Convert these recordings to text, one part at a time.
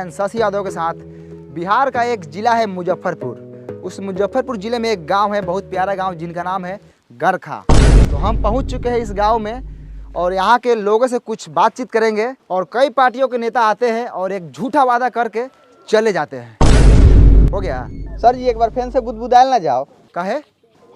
Cameraman Shashi Yadav के साथ। बिहार का एक ज़िला है मुजफ्फरपुर। उस मुजफ्फरपुर ज़िले में एक गांव है, बहुत प्यारा गांव, जिनका नाम है गरखा। तो हम पहुंच चुके हैं इस गांव में और यहाँ के लोगों से कुछ बातचीत करेंगे। और कई पार्टियों के नेता आते हैं और एक झूठा वादा करके चले जाते हैं। हो गया सर जी, एक बार फैन से बुदबुदायल ना जाओ। कहे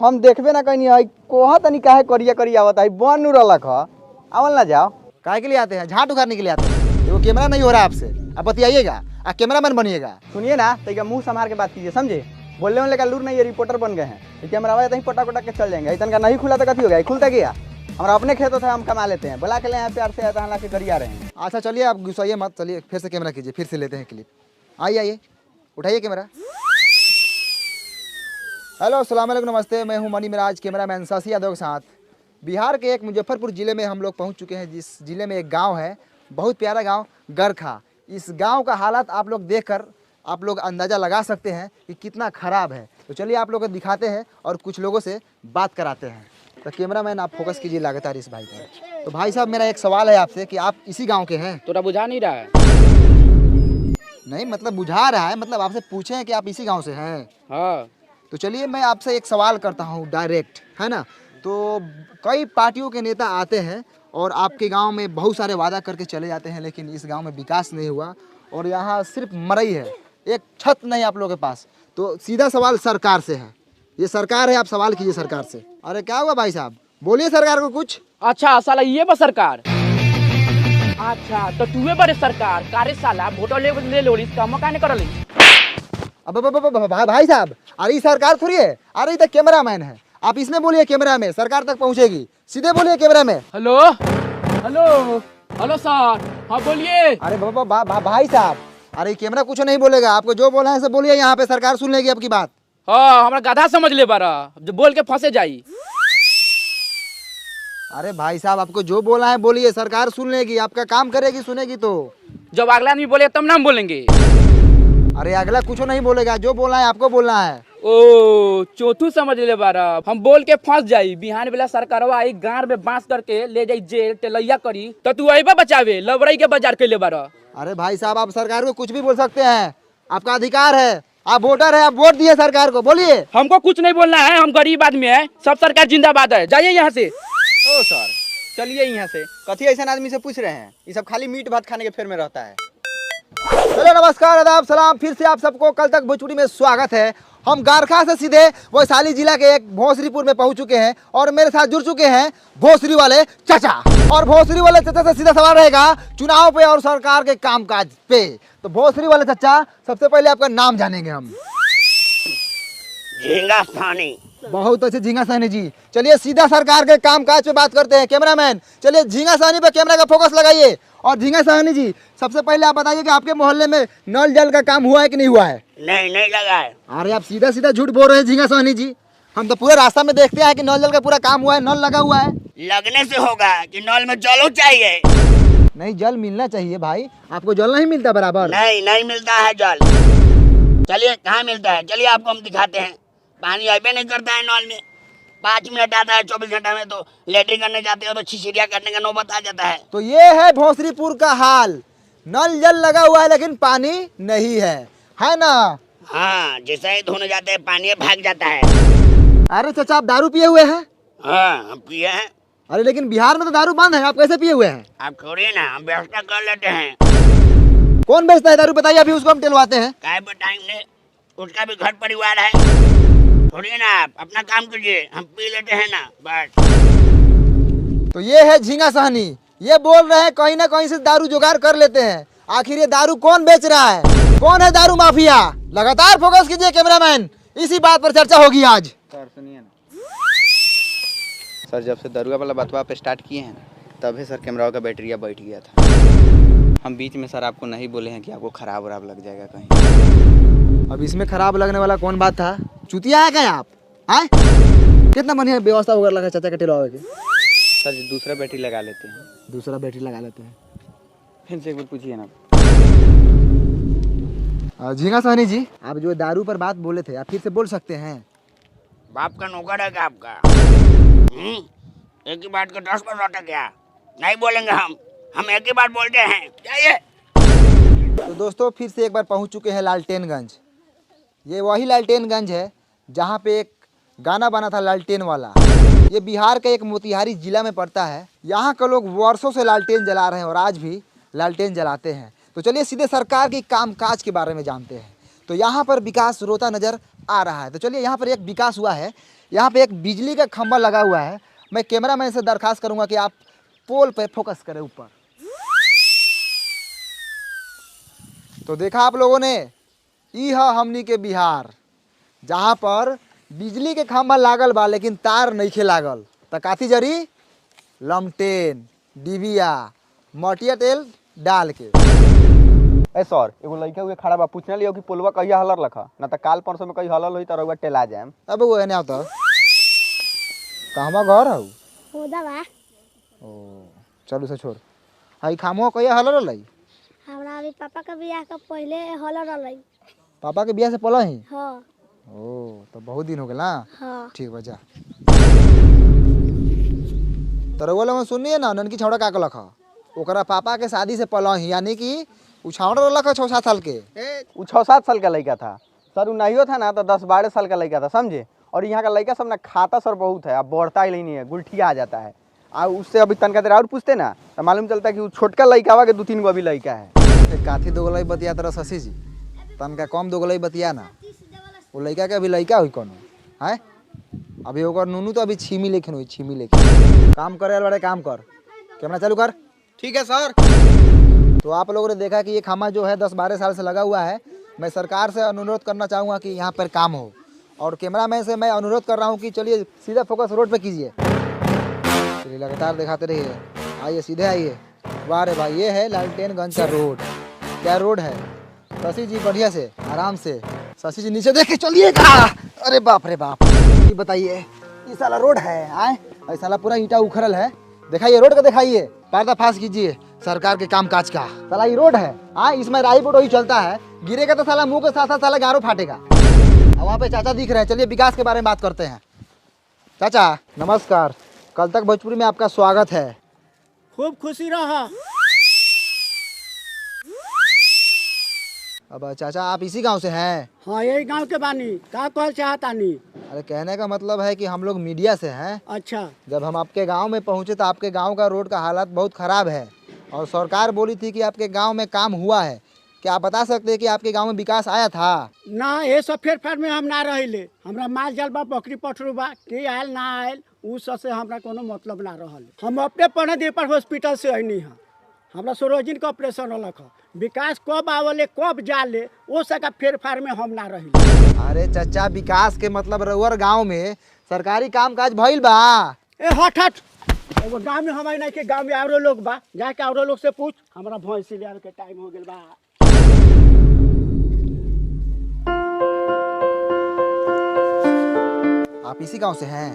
हम देखबे ना कहीं है कोहा तनी काहे करिया करिया आवत है बन नु रलक ह आवल ना जाओ। काहे के लिए आते हैं? झाट उखाड़ने के लिए आते हैं। वो कैमरा नहीं हो रहा आपसे, आप बतियाइएगा, आप कैमरामैन बनिएगा। सुनिए ना, तो मुंह संभाल के बात कीजिए, समझे? बोलने वाले का लूर नहीं, ये रिपोर्टर बन गए हैं। ये कैमरा वाले पटा पटा के चल जाएंगे। इतना का नहीं खुला तो कथी हो गया? खुलता गया हमारा अपने खेतों से हम कमा लेते हैं। बुला के ले प्यार से आता ला के करी आ रहे हैं। अच्छा चलिए, आप गुस्साइए मत, चलिए फिर से कैमरा कीजिए, फिर से लेते हैं क्लिप। आइए आइए, उठाइए कैमरा। हेलो, अस्सलाम वालेकुम, नमस्ते। मैं हूं मनी मिराज, कैमरामैन शशि यादव के साथ। बिहार के एक मुजफ्फरपुर ज़िले में हम लोग पहुंच चुके हैं, जिस ज़िले में एक गांव है, बहुत प्यारा गांव गरखा। इस गांव का हालात आप लोग देखकर आप लोग अंदाज़ा लगा सकते हैं कि कितना ख़राब है। तो चलिए आप लोग को दिखाते हैं और कुछ लोगों से बात कराते हैं। तो कैमरामैन आप फोकस कीजिए लगातार इस भाई पर। तो भाई साहब, मेरा एक सवाल है आपसे कि आप इसी गाँव के हैं? तोरा बुझा नहीं रहा है? नहीं मतलब बुझा रहा है, मतलब आपसे पूछे हैं कि आप इसी गाँव से हैं। हाँ। तो चलिए मैं आपसे एक सवाल करता हूँ डायरेक्ट, है ना? तो कई पार्टियों के नेता आते हैं और आपके गांव में बहुत सारे वादा करके चले जाते हैं, लेकिन इस गांव में विकास नहीं हुआ और यहाँ सिर्फ मरई है, एक छत नहीं आप लोगों के पास। तो सीधा सवाल सरकार से है, ये सरकार है, आप सवाल कीजिए सरकार से। अरे क्या हुआ भाई साहब, बोलिए सरकार को कुछ। अच्छा साला ये बस सरकार। अच्छा तो तूहे बड़े सरकार कारे साला वोट ले लो इसका मकान कर ली। अब भाई साहब, अरे सरकार थोड़ी है, अरे ये तो कैमरामैन है, आप इसमें बोलिए, कैमरा में सरकार तक पहुंचेगी, सीधे बोलिए कैमरा में। हेलो हेलो हेलो सर, हाँ बोलिए। अरे भाई साहब, अरे कैमरा कुछ नहीं बोलेगा, आपको जो बोला है सब बोलिए, यहाँ पे सरकार सुन लेगी आपकी बात। हाँ हमारा गधा समझ ले बारा, जो बोल के फंसे जाई। अरे भाई साहब, आपको जो बोला है बोलिए, सरकार सुन लेगी, आपका काम करेगी, सुनेगी तो। जब अगला आदमी बोले तब ना हम बोलेंगे। अरे अगला कुछ नहीं बोलेगा, जो बोला है आपको बोलना है। ओ चौथू समझ ले बारा, हम बोल के फंस जाई, बिहान बेला सरकारवा आई गांव में बांस करके ले जाई जेल टेलैया करी, तो तू अइबा बचावे लवरई के बाजार के ले बारा। अरे भाई साहब, आप सरकार को कुछ भी बोल सकते हैं, आपका अधिकार है, आप वोटर है, आप वोट दिए सरकार को, बोलिए। हमको कुछ नहीं बोलना है, हम गरीब आदमी है, सब सरकार जिंदाबाद है, जाइए यहाँ से। ओ सर, चलिए यहाँ से। कथी ऐसा आदमी से पूछ रहे हैं? ये सब खाली मीट भात खाने के फेर में रहता है। हेलो, नमस्कार, आदाब, सलाम, फिर से आप सबको कल तक भोजपुरी में स्वागत है। हम गारखा से सीधे वैशाली जिला के एक भोसरीपुर में पहुंच चुके हैं और मेरे साथ जुड़ चुके हैं भोसरी वाले चाचा। और भोसरी वाले चाचा से सीधा सवाल रहेगा चुनाव पे और सरकार के कामकाज पे। तो भोसरी वाले चाचा, सबसे पहले आपका नाम जानेंगे हम। झींगा सानी। बहुत अच्छे झींगा सानी जी। चलिए सीधा सरकार के कामकाज पे बात करते हैं। कैमरामैन चलिए झींगा सानी पे कैमरा का फोकस लगाइए। और झींगा सानी जी, सबसे पहले आप बताइए कि आपके मोहल्ले में नल जल का काम हुआ है कि नहीं हुआ है? नहीं लगा है। अरे आप सीधा सीधा झूठ बोल रहे हैं झींगा सानी जी, हम तो पूरे रास्ता में देखते हैं कि नल जल का पूरा काम हुआ है, नल लगा हुआ है। लगने से होगा कि नल में जल चाहिए। नहीं, जल मिलना चाहिए भाई, आपको जल नहीं मिलता बराबर? नहीं मिलता है जल। चलिए कहाँ मिलता है, चलिए आपको हम दिखाते हैं। पानी अबे नहीं करता है नल में, 5 मिनट आता है 24 घंटा में, तो लेटरिन करने जाते हो तो छिछिरिया करने का नौबत आ जाता है। तो ये है भोसरीपुर का हाल, नल जल लगा हुआ है लेकिन पानी नहीं है ना? हाँ, जैसे ही धोने जाते हैं पानी भाग जाता है। अरे चाचा, आप दारू पिए हुए हैं? हाँ हम पिए हैं। अरे लेकिन बिहार में तो दारू बंद है, आप कैसे पिए हुए हैं? आप छोड़िए ना, हम व्यवस्था कर लेते हैं। कौन बेचता है दारू बताइए, अभी उसको हम टेलवाते हैं। काय बताएंगे, उसका भी घर परिवार है। छोड़िए ना, आप अपना काम कीजिए, हम पी लेते हैं ना बस। तो ये है झींगा सहनी, ये बोल रहे हैं कहीं ना कहीं से दारू जुगाड़ कर लेते हैं। आखिर ये दारू कौन बेच रहा है, कौन है दारू माफिया? लगातार फोकस कीजिए कैमरामैन, इसी बात पर चर्चा होगी आज। सर सुनिए ना सर, जब से दरुआ वाला बतवा पे स्टार्ट किए हैं तभी सर कैमरा का बैटरिया बैठ गया था। हम बीच में सर आपको नहीं बोले हैं कि आपको खराब वराब लग जाएगा कहीं। अब इसमें खराब लगने वाला कौन बात था? चुतिया है क्या आप? आए कितना बढ़िया व्यवस्था वगैरह लगा चाचा के टेलवा के। सर जी दूसरा बैटरी लगा लेते हैं। दूसरा बैटरी लगा लेते हैं। फिर से एक बार पूछिए ना। झींगा सहनी जी, आप जो दारू पर बात बोले थे, आप फिर से बोल सकते हैं? बाप का नौकर है क्या आपका? एक ही बात को 10 बार लौटा क्या? नहीं बोलेंगे हम एक ही बात बोलते हैं। जाइए। तो दोस्तों फिर से एक बार पहुंच चुके हैं लालटेनगंज। ये वही लालटेनगंज है जहां पे एक गाना बना था लालटेन वाला। ये बिहार का एक मोतिहारी जिला में पड़ता है। यहाँ के लोग वर्षों से लालटेन जला रहे हैं और आज भी लालटेन जलाते हैं। तो चलिए सीधे सरकार की कामकाज के बारे में जानते हैं। तो यहाँ पर विकास रोता नज़र आ रहा है। तो चलिए यहाँ पर एक विकास हुआ है। यहाँ पे एक बिजली का खंभा लगा हुआ है। मैं कैमरामैन से दरखास्त करूँगा कि आप पोल पे फोकस करें ऊपर। तो देखा आप लोगों ने, ई है हमनी के बिहार, जहाँ पर बिजली के खंभा लागल बा लेकिन तार नइखे लागल। त काथी जरी लमटेन डिबिया मटिया तेल डाल के। ए सर एगो लड़का हुए खड़ा बा, पूछने लियो कि पुलवा कहिया हलर लखा, ना तो काल परसों में कहीं हलल हुई तो रउआ टेला जाएम। अब वो एने आवता कहवा घर हऊ? होदा बा। ओ चलू से छोड़। हई खामो कहिया हलर लई? हमरा अभी पापा के बियाह के पहले हल रहलै। पापा के बियाह से पहले ही? हाँ। ओ तो बहुत दिन हो गए ना। हाँ। ठीक बा जा। तो रउआ लोग सुनिए ना, ननकी छौड़ा का लखा ओकरा पापा के शादी से पहले ही, यानी कि उ छौड़ा लखा 6-7 साल के। वो 6-7 साल का लड़का था सर, वो नहीं था ना तो 10-12 साल का लड़का था, समझे। और यहाँ का लड़का सब ना खाता सर बहुत है, अब बढ़ता ही नहीं है, गुलठिया आ जाता है। और उससे अभी तनका देर और पूछते ना तो मालूम चलता है कि वो छोटका लड़का के 2-3 गो अभी लड़का है। काथी दोगलई बतिया तरह शशि जी, तनका कम दोगलई बतिया ना। वो लड़का के अभी लड़का हुई कोनो है, अभी ओकर नूनू तो अभी छीमी लेखिन हुई, छीमी लेखिन। काम करे वाले काम कर, कैमरा चालू कर। ठीक है सर। तो आप लोगों ने देखा कि ये खामा जो है 10-12 साल से लगा हुआ है। मैं सरकार से अनुरोध करना चाहूँगा कि यहाँ पर काम हो, और कैमरामैन से मैं अनुरोध कर रहा हूँ कि चलिए सीधा फोकस रोड पे कीजिए। चलिए लगातार दिखाते रहिए, आइए सीधे आइए। वाह रे भाई, ये है लालटेनगंज का रोड। क्या रोड है शशि जी, बढ़िया से आराम से। शशि जी नीचे देख के चलिएगा। अरे बाप रे बाप, ये बताइए ये साला रोड है आए? ये साला पूरा ईंटा उखड़ल है। दिखाइए रोड का, दिखाइए, पर्दाफाश कीजिए सरकार के काम काज का। साला ये रोड है हाँ, इसमें राई बोट वही चलता है, गिरेगा तो साला मुंह के साथ साथ साला गारो फाटेगा। अब वहाँ पे चाचा दिख रहे हैं। चलिए विकास के बारे में बात करते हैं। चाचा नमस्कार, कल तक भोजपुरी में आपका स्वागत है। खूब खुशी रहा। अब चाचा आप इसी गांव से हैं? हाँ यही गांव के बानी, का कहल चाहतानी? अरे कहने का मतलब है कि हम लोग मीडिया से हैं। अच्छा। जब हम आपके गांव में पहुंचे तो आपके गांव का रोड का हालत बहुत ख़राब है, और सरकार बोली थी कि आपके गांव में काम हुआ है। क्या आप बता सकते हैं कि आपके गांव में विकास आया था? ना ये सब फेर फार में हम ना रहिले। हमरा माल जाल बा, बकरी पठरू बा, के आयल ना आयल उ सब से हमरा कोनो मतलब ना रहल। हम अपने पढ़े दे पर हॉस्पिटल से अइनी है। हमरा सरोजिन का ऑपरेशन होलक है। विकास कब आवले कब जाले वो सब फेर फार में हम ना रहिले। अरे चाचा विकास के मतलब रउअर गांव में सरकारी काम काज भइल बा? ए हट हट, एगो गांव में हमारे नहीं के गांव में औरो लोग बा, जाके औरो लोग से पूछ। हमरा भैंसी ले आवे के टाइम हो गेल बा। आप इसी गांव से हैं?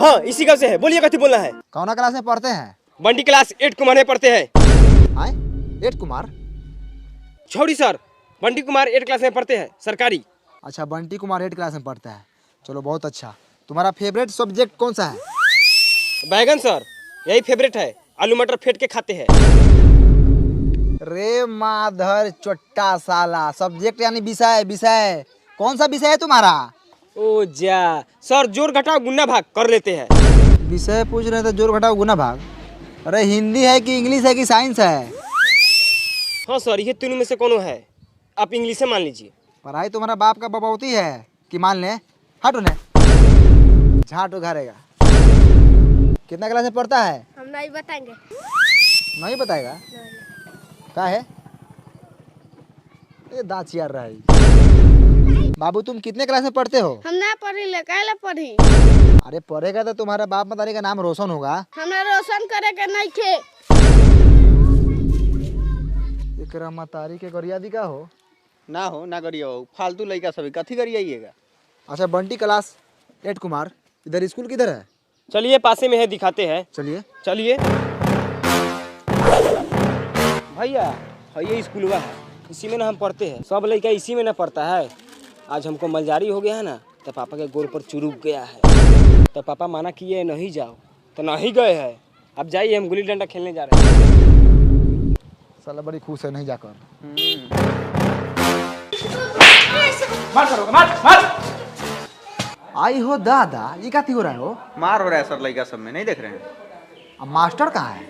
हाँ इसी गाँव से है। बोलिए कथी बोलना है? कौना क्लास में पढ़ते हैं? बंडी क्लास 8 कुमार में पढ़ते हैं। आए 8 कुमार? छोड़ी सर, बंडी कुमार 8 क्लास में पढ़ते हैं सरकारी। अच्छा बंटी कुमार 8 क्लास में पढ़ता है, चलो बहुत अच्छा। तुम्हारा फेवरेट सब्जेक्ट कौन सा है? बैगन सर, यही फेवरेट है, आलू मटर फेंट के खाते हैं। रे माधर चोट्टा साला, सब्जेक्ट यानी विषय। विषय कौन सा विषय है तुम्हारा? ओ जा सर, जोड़ घटाव गुना भाग कर लेते हैं। विषय पूछ रहे थे, जोड़ घटाओ गुना भाग। अरे हिंदी है कि इंग्लिश है कि साइंस है? हाँ सर, ये तीनों में से कोनो है, आप इंग्लिश से मान लीजिए। पढ़ाई तुम्हारा बाप का बबौती है कि मान ले? हट उन्हें, झाट उघारेगा। कितना क्लास में पढ़ता है? हम नहीं बताएंगे। नहीं बताएगा? क्या है ये दांत चियार रहा है। बाबू तुम कितने क्लास में पढ़ते हो? हम ना पढ़ी ले, काहे पढ़ी? अरे पढ़ेगा तो तुम्हारा बाप मतारी का नाम रोशन होगा। हमरा रोशन करे के नहीं थे। एकरा मतारी के गरियादी का हो? ना हो ना करिए हो, फालतू लड़का सभी कथी करिएगा। अच्छा बंटी क्लास 8 कुमार, इधर स्कूल किधर है? चलिए पासे में है, दिखाते हैं। चलिए। चलिए भैया, ये स्कूलवा है, इसी में ना हम पढ़ते हैं। सब लड़का इसी में ना पढ़ता है। आज हमको मलजारी हो गया है ना, तो पापा के गोल पर चुरुक गया है, तो पापा माना किए नहीं जाओ, तो नहीं गए हैं। अब जाइए, हम गुल्ली डंडा खेलने जा रहे हैं। साला बड़ी खुश है नहीं जाकर। मार करोगे, मार। आई हो दादा, ये क्या हो रहा है हो? मार हो रहा है सर लड़का सब में, नहीं देख रहे हैं? अब मास्टर कहाँ है?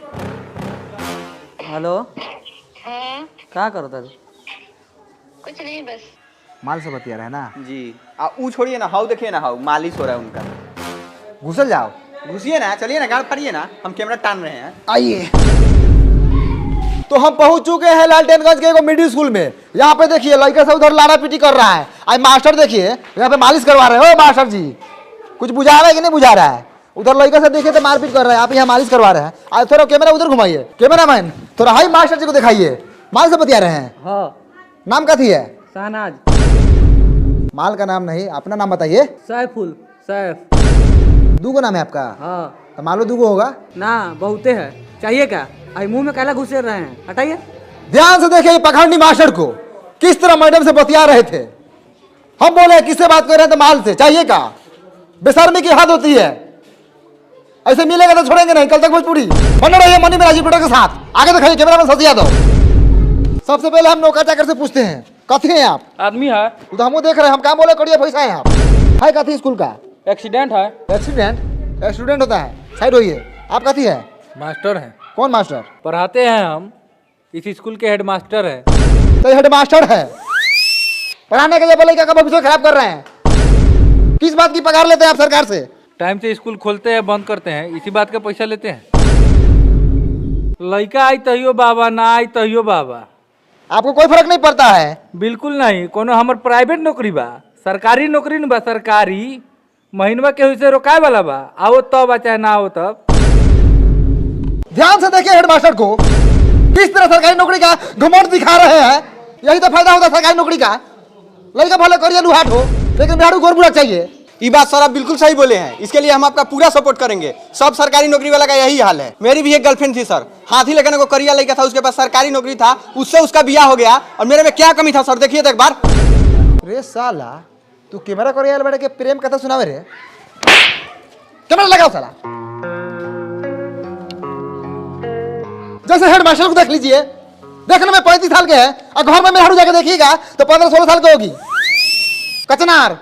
हेलो, क्या करो तू? कुछ नहीं, बस माल से बतिया रहे ना जी। ऊ छोड़िए ना, हाउ देखिए ना, हाउ मालिश हो रहा है उनका। घुसल जाओ। घुसिए ना, चलिए ना, गाड़ फाड़िए ना, हम कैमरा टान रहे हैं। आइए। तो हम पहुंच चुके हैं लालटेनगंज के एगो मिडिल स्कूल में। यहाँ पे देखिए लड़का सब उधर लाड़ा पीटी कर रहा है। आज मास्टर देखिए यहाँ पे मालिश करवा रहे हो। मास्टर जी कुछ बुझा रहा है कि नहीं बुझा रहा है? उधर लड़का से देखिए तो मारपीट कर रहा है, आप यहाँ मालिश करवा रहे हैं। आज थोड़ा कैमरा उधर घुमाइए, कैमरा मैन थोड़ा हाई मास्टर जी को दिखाइए। माल से बतिया रहे हैं। हाँ, नाम क्या थी है? शहनाज। माल का नाम नहीं, अपना नाम बताइए। सैफुल, सैफ। दूगो नाम है आपका? हाँ। तो मालो दूगो होगा ना, बहुते है। चाहिए क्या? आई मुंह में कैला घुसे रहे हैं, हटाइए। ध्यान से देखिए पखंडी मास्टर को किस तरह मैडम से बतिया रहे थे। हम बोले किससे बात कर रहे हैं? तो माल से। चाहिए का? बेशर्मी की हद होती है, ऐसे मिलेगा तो छोड़ेंगे नहीं। कल तक भोजपुरी बने रहिए मनी मेराजी के साथ। आगे दिखाइए कैमरा में ससिया दो। सबसे पहले हम नौका चाकर से पूछते हैं, कथी हैं आप? आदमी है, तो हम देख रहे हैं, हम काम बोले करिए पैसा है आप है कथी स्कूल का? एक्सीडेंट है। एक्सीडेंट? स्टूडेंट होता है, साइड होइए। आप कथी है? मास्टर हैं, कौन मास्टर? पढ़ाते हैं हम, इस स्कूल के हेड मास्टर हैं। तो हेड मास्टर है, पढ़ाने के लिए बोले क्या भविष्य खराब कर रहे हैं? किस बात की पगार लेते हैं आप सरकार से? टाइम से स्कूल खोलते हैं, बंद करते हैं, इसी बात का पैसा लेते हैं। लड़का आई तहियो बाबा, ना आई तहियो बाबा। आपको कोई फर्क नहीं पड़ता है? बिल्कुल नहीं। कोनो हमर प्राइवेट नौकरी बा, सरकारी नौकरी न बा। सरकारी महीनवा के से रोकाए वाला बा, आओ तब चाहे ना आओ तब। ध्यान से देखिए हेड मास्टर को किस तरह सरकारी नौकरी का घमंड दिखा रहे हैं। यही तो फायदा होता है सरकारी नौकरी का। लड़का भले करिए लुहाट हो, लेकिन बिहार को गोरबुरा चाहिए। ये बात सर आप बिल्कुल सही बोले हैं, इसके लिए हम आपका पूरा सपोर्ट करेंगे। सब सरकारी नौकरी वाला का यही हाल है। मेरी भी एक गर्लफ्रेंड थी सर, हाथी लगने को करिया लड़का था, उसके पास सरकारी नौकरी था, उससे उसका ब्याह हो गया। और मेरे में क्या कमी था सर, देखिए तो एक बार। रे साला तू कैमरा करिए बैठ के प्रेम कथा सुनावे रे। कैमरा लगाओ साला। जैसे हेड मास्टर को देख लीजिए, देखने में 35 साल के हैं और घर में मेहरारू जाके देखिएगा तो 15-16 साल की होगी। कचनार।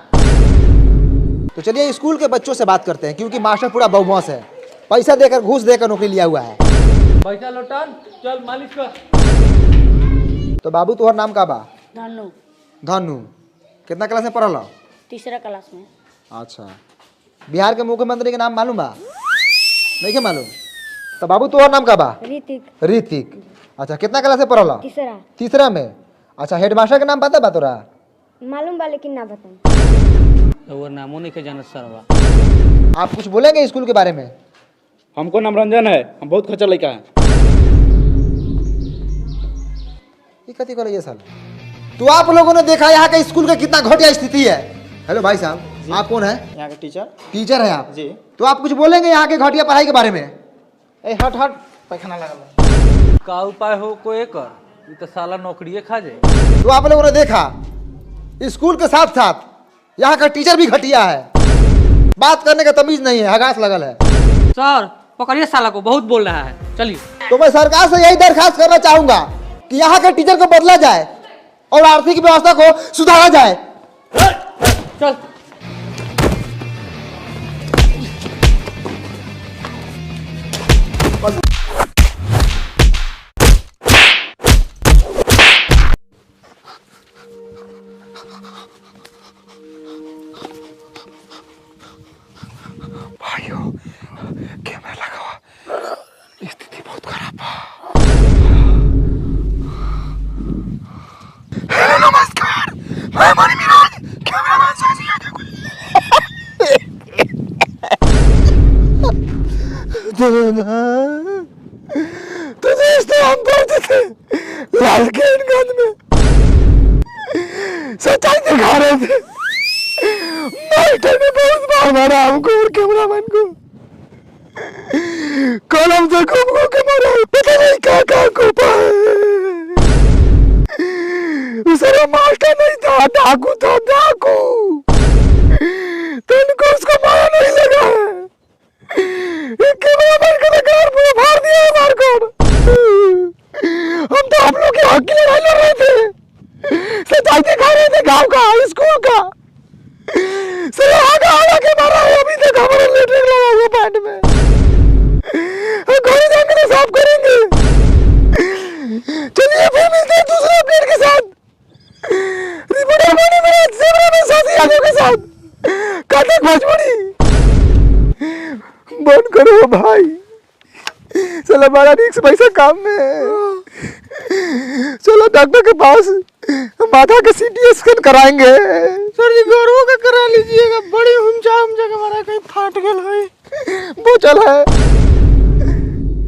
तो चलिए स्कूल के बच्चों से बात करते हैं, क्योंकि मास्टर पूरा बहुमौस है, पैसा देकर घूस देकर नौकरी लिया हुआ है। पैसा लौटान, चल मालिश कर। तो बाबू तुम्हारा नाम का बा? धनु, धनु। कितना क्लास में पढ़ल? तीसरा क्लास में। अच्छा। बिहार के मुख्यमंत्री के नाम मालूम बा? नहीं के मालूम? तो बाबू तुम्हारा नाम का बा? ऋतिक, ऋतिक। अच्छा कितना क्लास में पढ़ल? तीसरा। तीसरा में। अच्छा हेडमास्टर का नाम पता बा तोरा? मालूम बा लेकिन ना बताऊं। और नामों नहीं के जानत सरवा। आप कुछ बोलेंगे स्कूल के बारे में? हमको नाम रंजन है, हम बहुत खर्चा लड़का है। ये कथी करे ये साल? तो आप लोगों ने देखा यहाँ के स्कूल का कितना घटिया स्थिति है। हेलो भाई साहब, आप कौन है? यहाँ के टीचर। टीचर है आप जी। तो आप कुछ बोलेंगे यहाँ के घटिया पढ़ाई के बारे में? ए हट हट, पैखाना लगा। का उपाय हो को एकर, ये तो साला नौकरिए खा जाए। तो आप लोगों ने देखा स्कूल के साथ साथ यहाँ का टीचर भी घटिया है, बात करने का तमीज नहीं है, हगास लगल है। सर पकड़िए साला को, बहुत बोल रहा है। चलिए। तो मैं सरकार से यही दरखास्त करना चाहूंगा कि यहाँ के टीचर को बदला जाए और आर्थिक व्यवस्था को सुधारा जाए। चल। भाइयों कैमरा लगा हुआ, स्थिति बहुत खराब है। हेलो नमस्कार, मैं मनी मिराज, कैमरामैन सासी यादव। तो दोस्तों हम पहुंचे थे लालटेनगंज में, सच्चाई दिखा रहे थे। मास्टर ने बहुत बार मारा हमको और कैमरामैन को, कलम से घूम के मारा, पता नहीं क्या को पाए। उसरा मास्टर नहीं था, डाकू था, डाकू। तो उनको उसको मारा नहीं लगा है। कैमरामैन का कार पूरा फाड़ दिया है मार को। हम तो पंचायती खा रहे थे गांव का स्कूल का सर आगे आगे के मारा है अभी तक हमारा लेटरिन लगा हुआ पैंट में घर जाकर तो साफ करेंगे चलिए फिर मिलते हैं दूसरे अपडेट के साथ रिपोर्टर बने मेरा कैमरा में साथी यादव के साथ काटक भोजपुरी बंद करो भाई चलो हमारा रिक्स पैसा काम में है चलो डॉक्टर के पास माथा का सीटी स्कैन कराएंगे सर जी गौरव का करा लीजिएगा बड़ी हुमचा हुमचा के मारा कहीं फाट गया है वो चल है